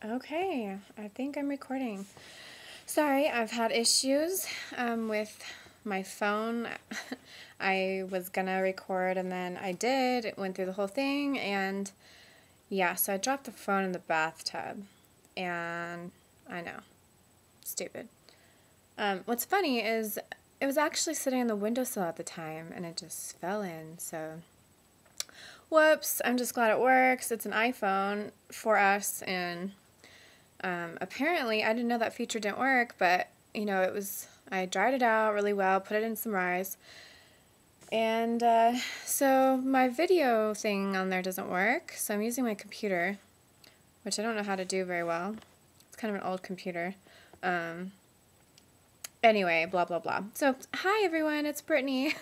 Okay, I think I'm recording. Sorry, I've had issues with my phone. I was gonna record and then I did. It went through the whole thing, and yeah, so I dropped the phone in the bathtub. And I know, stupid. What's funny is it was actually sitting on the windowsill at the time and it just fell in, so whoops. I'm just glad it works. It's an iPhone 4S, and apparently, I didn't know that feature didn't work, but, I dried it out really well, put it in some Rise, and so my video thing on there doesn't work, so I'm using my computer, which I don't know how to do very well. It's kind of an old computer. Anyway, blah, blah, blah. So, hi everyone, it's Brittany.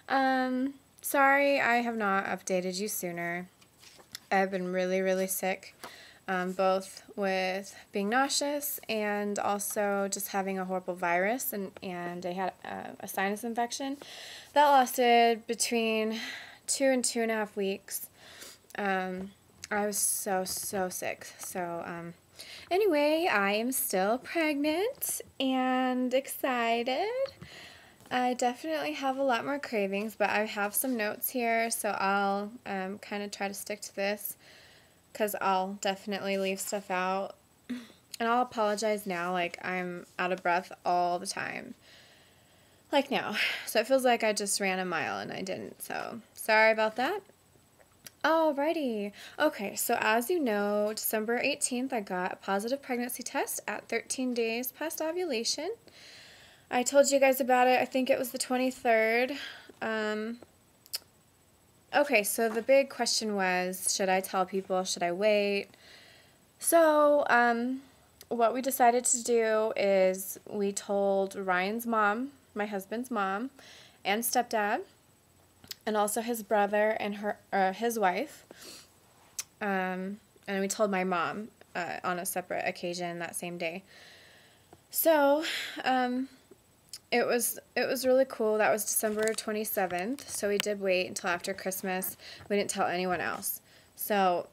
Sorry I have not updated you sooner. I've been really, really sick. Both with being nauseous and also just having a horrible virus, and I had a sinus infection that lasted between 2 and 2.5 weeks. I was so sick. So anyway, I am still pregnant and excited. I definitely have a lot more cravings, but I have some notes here, so I'll kind of try to stick to this, because I'll definitely leave stuff out. And I'll apologize now, like I'm out of breath all the time. Like now. So it feels like I just ran a mile and I didn't, so sorry about that. Alrighty. Okay, so as you know, December 18th I got a positive pregnancy test at 13 days past ovulation. I told you guys about it, I think it was the 23rd. Okay, so the big question was, should I tell people, should I wait? So, what we decided to do is we told Ryan's mom, my husband's mom, and stepdad, and also his brother and his wife, and we told my mom on a separate occasion that same day. So, it was really cool. That was December 27th, so we did wait until after Christmas. We didn't tell anyone else. So,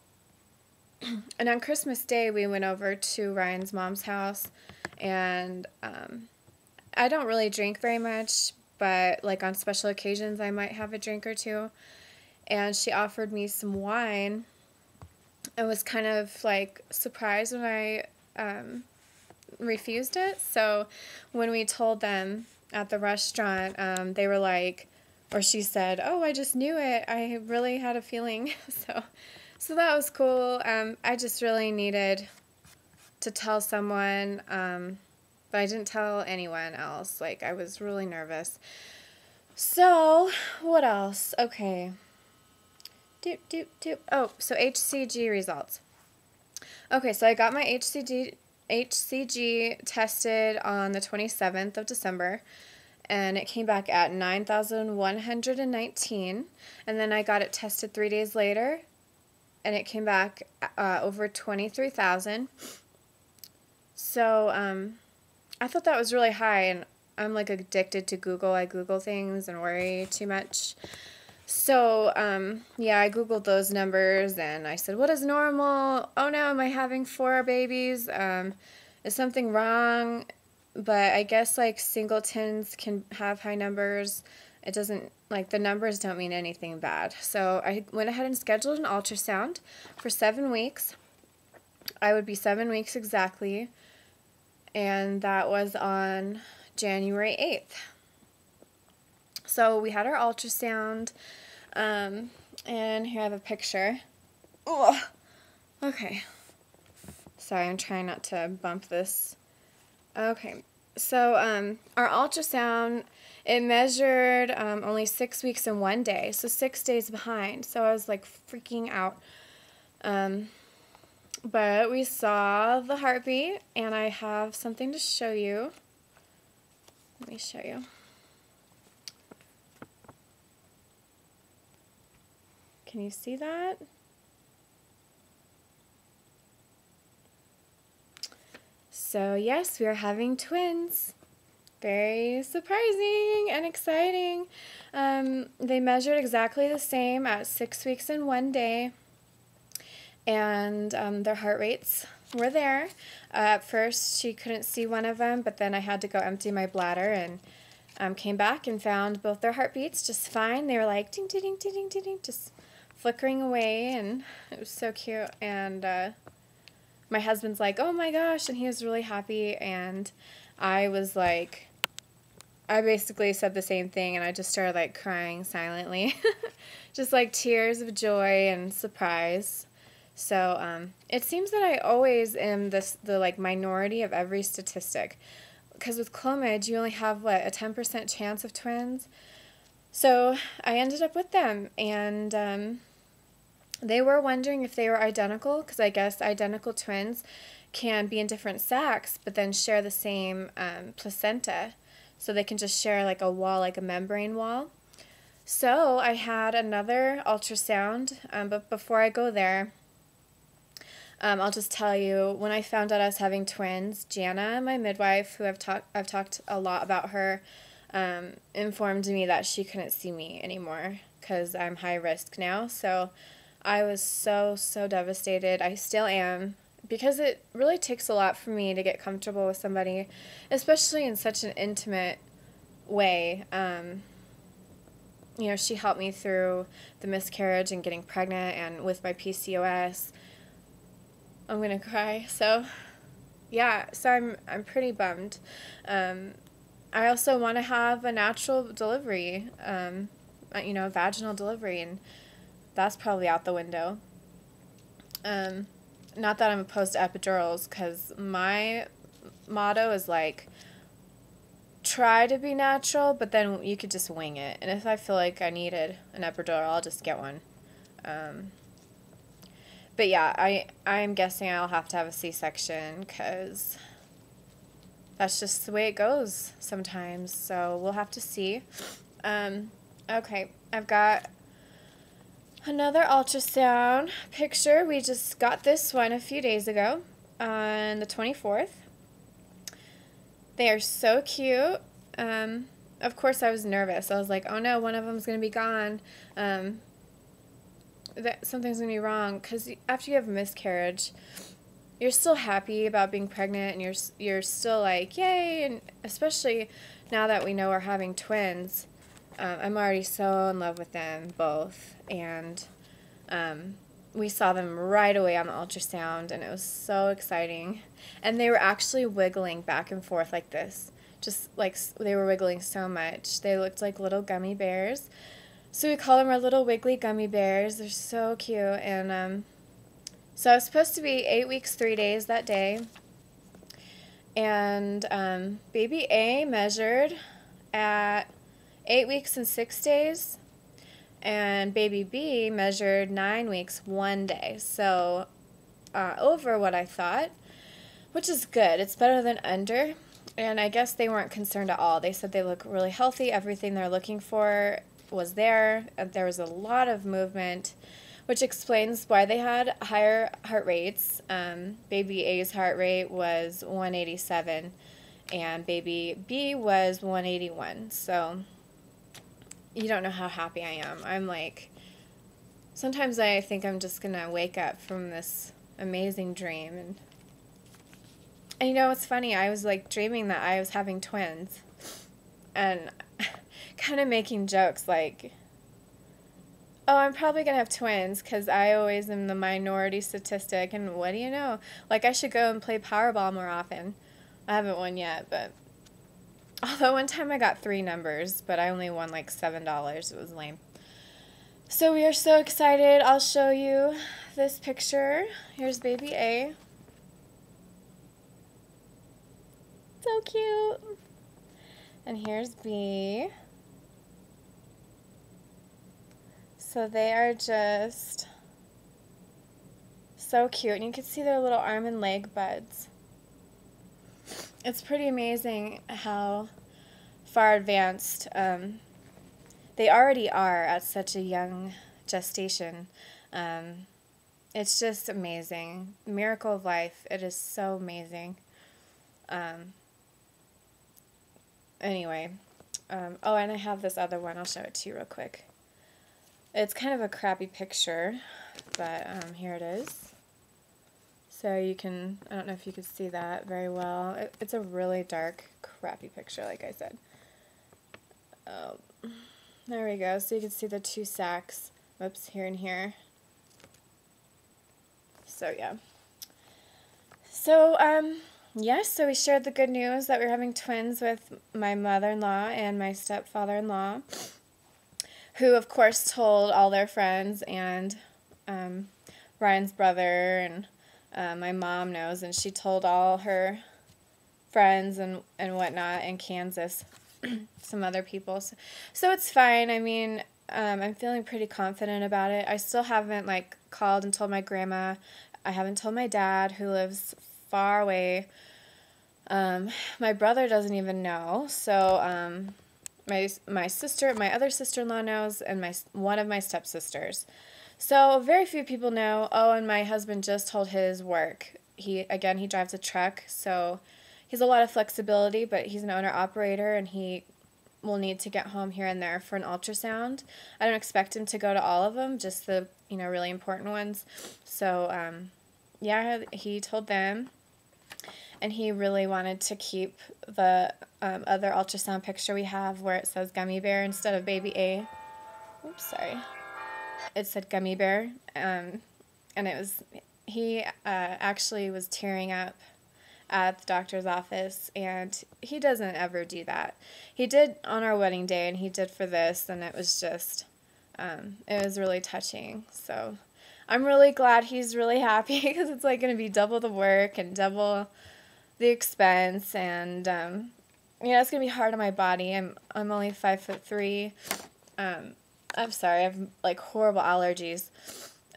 and on Christmas Day, we went over to Ryan's mom's house, and I don't really drink very much, but like on special occasions, I might have a drink or two, and she offered me some wine. I was kind of like surprised when I refused it. So when we told them at the restaurant, they were like, or she said, "Oh, I just knew it. I really had a feeling." So that was cool. I just really needed to tell someone, but I didn't tell anyone else. Like, I was really nervous. So what else? Okay. Oh, so HCG results. Okay, so I got my HCG tested on the 27th of December, and it came back at 9,119, and then I got it tested 3 days later, and it came back over 23,000. So I thought that was really high, and I'm like addicted to Google. I Google things and worry too much. So, yeah, I Googled those numbers, and I said, what is normal? Oh no, am I having 4 babies? Is something wrong? But I guess, like, singletons can have high numbers. It doesn't, like, the numbers don't mean anything bad. So I went ahead and scheduled an ultrasound for 7 weeks. I would be 7 weeks exactly, and that was on January 8th. So we had our ultrasound, and here I have a picture. Ugh. Okay. Sorry, I'm trying not to bump this. Okay. So our ultrasound, it measured only 6 weeks and 1 day, so 6 days behind. So I was like freaking out. But we saw the heartbeat, and I have something to show you. Let me show you. Can you see that? So yes, we are having twins. Very surprising and exciting. They measured exactly the same at 6 weeks and 1 day. And their heart rates we're there. At first, she couldn't see one of them, but then I had to go empty my bladder and came back and found both their heartbeats just fine. They were like ding, ding, ding, ding, ding, ding, just flickering away, and it was so cute. And my husband's like, oh my gosh, and he was really happy, and I was like, I basically said the same thing, and I just started like crying silently, just like tears of joy and surprise. So it seems that I always am the like minority of every statistic, because with Clomid you only have what, a 10% chance of twins. So I ended up with them, and they were wondering if they were identical, because I guess identical twins can be in different sacs, but then share the same placenta. So they can just share like a wall, like a membrane wall. So I had another ultrasound, but before I go there, I'll just tell you, when I found out I was having twins, Jana, my midwife, who I've talked a lot about her, informed me that she couldn't see me anymore because I'm high risk now. So I was so devastated. I still am, because it really takes a lot for me to get comfortable with somebody, especially in such an intimate way. You know, she helped me through the miscarriage and getting pregnant, and with my PCOS. I'm gonna cry. So yeah, so I'm pretty bummed. I also want to have a natural delivery, you know, vaginal delivery, and that's probably out the window. Not that I'm opposed to epidurals, because my motto is like, try to be natural, but then you could just wing it. And if I feel like I needed an epidural, I'll just get one. But yeah, I'm guessing I'll have to have a C-section, because that's just the way it goes sometimes. So we'll have to see. Okay, I've got another ultrasound picture. We just got this one a few days ago on the 24th. They are so cute. Of course, I was nervous. I was like, oh no, one of them's going to be gone. Something's going to be wrong. Because after you have a miscarriage, you're still happy about being pregnant, and you're still like, yay. And especially now that we know we're having twins, I'm already so in love with them both. And we saw them right away on the ultrasound, and it was so exciting. And they were actually wiggling back and forth like this. Just like they were wiggling so much. They looked like little gummy bears. So we call them our little wiggly gummy bears. They're so cute. And so I was supposed to be 8 weeks, 3 days that day. And baby A measured at 8 weeks and 6 days. And baby B measured 9 weeks, 1 day. So over what I thought, which is good. It's better than under. And I guess they weren't concerned at all. They said they look really healthy. Everything they're looking for was there. There was a lot of movement, which explains why they had higher heart rates. Baby A's heart rate was 187, and baby B was 181. So you don't know how happy I am. I'm like, sometimes I think I'm just going to wake up from this amazing dream. And you know, it's funny, I was like dreaming that I was having twins, and kind of making jokes like, oh, I'm probably going to have twins, because I always am the minority statistic, and what do you know? Like, I should go and play Powerball more often. I haven't won yet, but although one time I got 3 numbers, but I only won like $7. It was lame. So we are so excited. I'll show you this picture. Here's baby A. So cute. And here's B. So they are just so cute. And you can see their little arm and leg buds. It's pretty amazing how far advanced they already are at such a young gestation. It's just amazing. Miracle of life. It is so amazing. Anyway. Oh, and I have this other one. I'll show it to you real quick. It's kind of a crappy picture, but here it is. So you can, I don't know if you could see that very well. It's a really dark, crappy picture, like I said. There we go. So you can see the 2 sacs. Whoops, here and here. So yeah. So, yes, so we shared the good news that we're having twins with my mother-in-law and my stepfather-in-law, who of course told all their friends, and Ryan's brother, and my mom knows, and she told all her friends and whatnot in Kansas, some other people. So it's fine. I mean, I'm feeling pretty confident about it. I still haven't, like, called and told my grandma. I haven't told my dad, who lives far away. My brother doesn't even know. So my sister, my other sister-in-law knows, and one of my stepsisters. So very few people know. Oh, and my husband just told his work. He drives a truck, so he has a lot of flexibility, but he's an owner-operator, and he will need to get home here and there for an ultrasound. I don't expect him to go to all of them, just the, really important ones. So, yeah, he told them, and he really wanted to keep the other ultrasound picture we have where it says gummy bear instead of baby A. Oops, sorry. It said gummy bear, and he actually was tearing up at the doctor's office, and he doesn't ever do that. He did on our wedding day, and he did for this, and it was just, it was really touching. So I'm really glad he's really happy, because it's like going to be double the work and double the expense, and it's going to be hard on my body. I'm only 5'3". I'm sorry, I have like horrible allergies.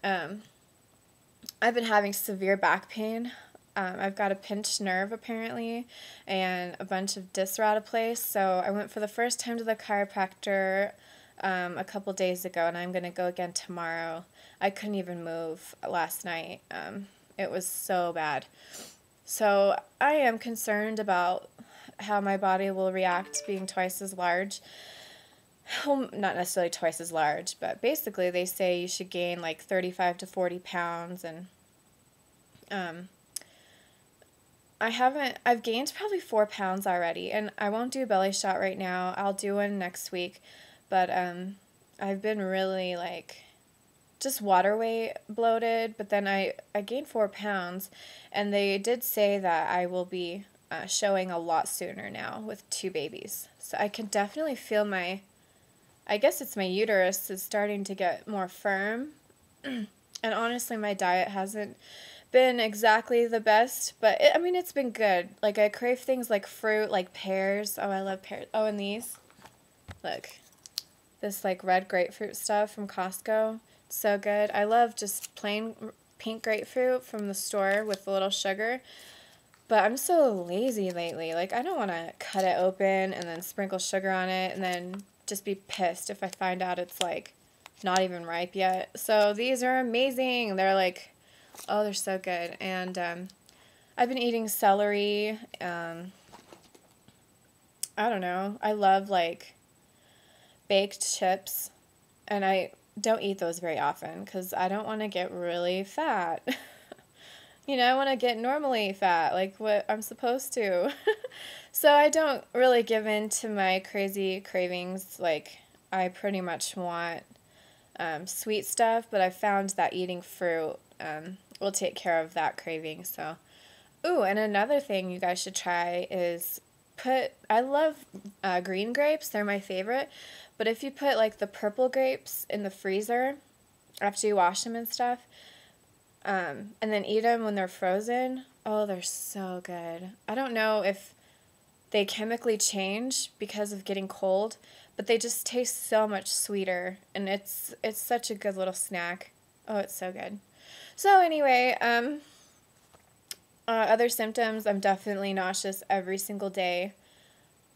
I've been having severe back pain. I've got a pinched nerve, apparently, and a bunch of discs are out of place. So I went for the first time to the chiropractor a couple days ago, and I'm going to go again tomorrow. I couldn't even move last night. It was so bad. So I am concerned about how my body will react being twice as large. Well, not necessarily twice as large, but basically they say you should gain like 35 to 40 pounds, and I've gained probably 4 pounds already, and I won't do a belly shot right now. I'll do one next week, but I've been really like just water weight bloated, but then I gained 4 pounds, and they did say that I will be showing a lot sooner now with 2 babies. So I can definitely feel I guess it's my uterus is starting to get more firm. And honestly, my diet hasn't been exactly the best, but it's been good. Like, I crave things like fruit, like pears. Oh, I love pears. Oh, and these. Look. This, like, red grapefruit stuff from Costco. It's so good. I love just plain pink grapefruit from the store with a little sugar. But I'm so lazy lately. Like, I don't want to cut it open and then sprinkle sugar on it and then just be pissed if I find out it's like not even ripe yet. So these are amazing. They're like, oh, they're so good. And I've been eating celery. I don't know. I love like baked chips, and I don't eat those very often because I don't want to get really fat. I want to get normally fat, like what I'm supposed to. So I don't really give in to my crazy cravings. Like, I pretty much want sweet stuff, but I found that eating fruit will take care of that craving. So, ooh, and another thing you guys should try is I love green grapes. They're my favorite. But if you put, like, the purple grapes in the freezer after you wash them and stuff, and then eat them when they're frozen, oh, they're so good. I don't know if they chemically change because of getting cold, but they just taste so much sweeter, and it's such a good little snack. Oh, it's so good. So anyway, other symptoms, I'm definitely nauseous every single day,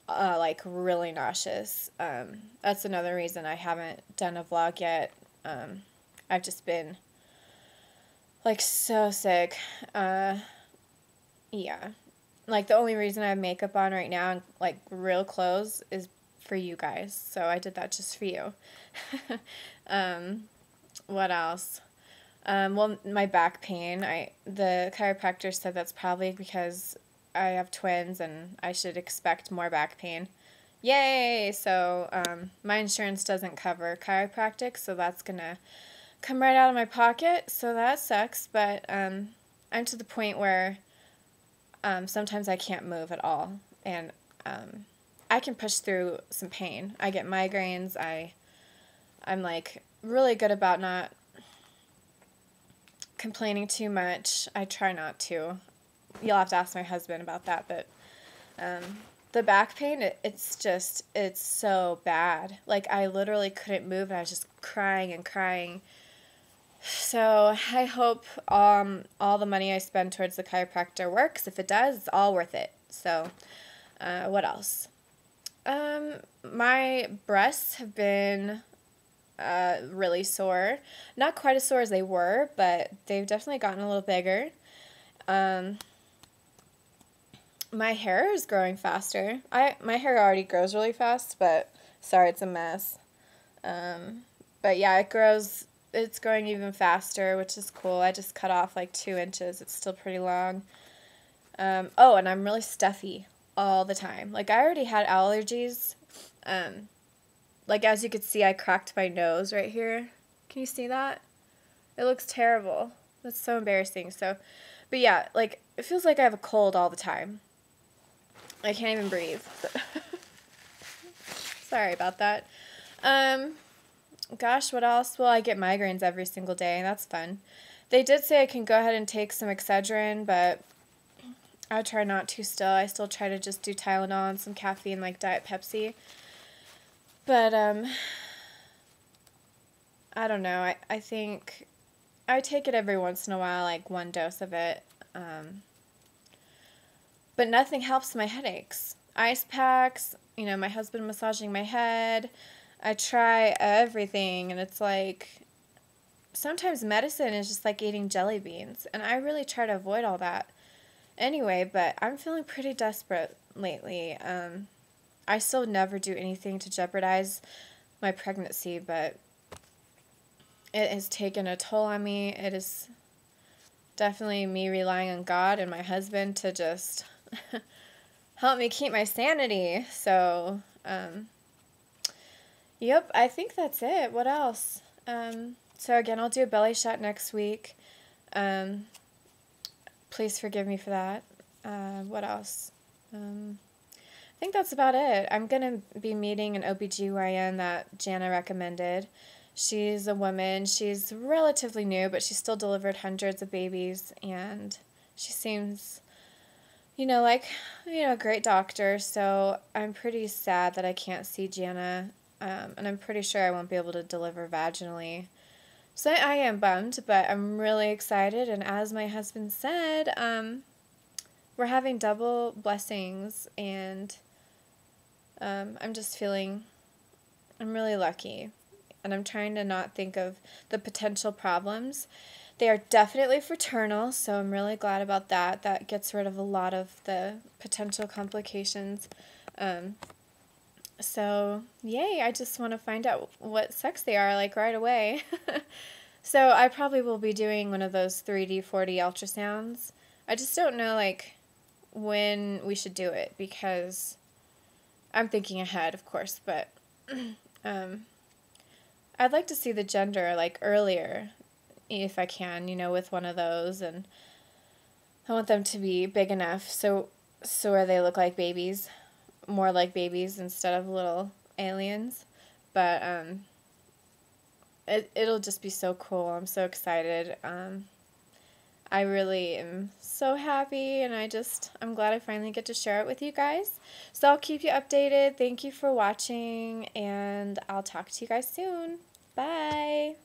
like really nauseous. That's another reason I haven't done a vlog yet. I've just been like so sick. Yeah. Like, the only reason I have makeup on right now and like real clothes is for you guys. So I did that just for you. What else? Well, my back pain, the chiropractor said that's probably because I have twins and I should expect more back pain. Yay! So, my insurance doesn't cover chiropractic, so that's gonna come right out of my pocket, so that sucks, but, I'm to the point where, sometimes I can't move at all, and, I can push through some pain. I get migraines, I'm, like, really good about not complaining too much. I try not to. You'll have to ask my husband about that, but um, the back pain, it's so bad. Like, I literally couldn't move, and I was just crying and crying. So I hope all the money I spend towards the chiropractor works. If it does, it's all worth it. So what else? My breasts have been really sore. Not quite as sore as they were, but they've definitely gotten a little bigger. My hair is growing faster. My hair already grows really fast, but sorry, it's a mess. But yeah, it's growing even faster, which is cool. I just cut off like 2 inches. It's still pretty long. Oh, and I'm really stuffy all the time. Like, I already had allergies. Like, as you could see, I cracked my nose right here. Can you see that? It looks terrible. That's so embarrassing. So, but yeah, like, it feels like I have a cold all the time. I can't even breathe. Sorry about that. Gosh, what else? Well, I get migraines every single day. That's fun. They did say I can go ahead and take some Excedrin, but I try not to still. I still try to just do Tylenol and some caffeine like Diet Pepsi. But, I don't know. I think I take it every once in a while, like 1 dose of it. But nothing helps my headaches. Ice packs, my husband massaging my head. I try everything, and it's like, sometimes medicine is just like eating jelly beans, and I really try to avoid all that. Anyway, but I'm feeling pretty desperate lately. I still never do anything to jeopardize my pregnancy, but it has taken a toll on me. It is definitely me relying on God and my husband to just help me keep my sanity. So, yep, I think that's it. What else? So again, I'll do a belly shot next week. Please forgive me for that. What else? I think that's about it. I'm going to be meeting an OBGYN that Jana recommended. She's a woman. She's relatively new, but she still delivered hundreds of babies, and she seems, like, a great doctor. So I'm pretty sad that I can't see Jana, and I'm pretty sure I won't be able to deliver vaginally. So I am bummed, but I'm really excited, and as my husband said, we're having double blessings, and I'm just feeling, I'm really lucky, and I'm trying to not think of the potential problems. They are definitely fraternal, so I'm really glad about that. That gets rid of a lot of the potential complications. So, yay, I just want to find out what sex they are, like, right away. So I probably will be doing one of those 3D, 4D ultrasounds. I just don't know, like, when we should do it, because I'm thinking ahead, of course, but I'd like to see the gender, like, earlier, if I can, with one of those, and I want them to be big enough so where they look like babies, more like babies instead of little aliens, but it'll just be so cool. I'm so excited. I really am so happy, and I'm glad I finally get to share it with you guys. So I'll keep you updated. Thank you for watching, and I'll talk to you guys soon. Bye!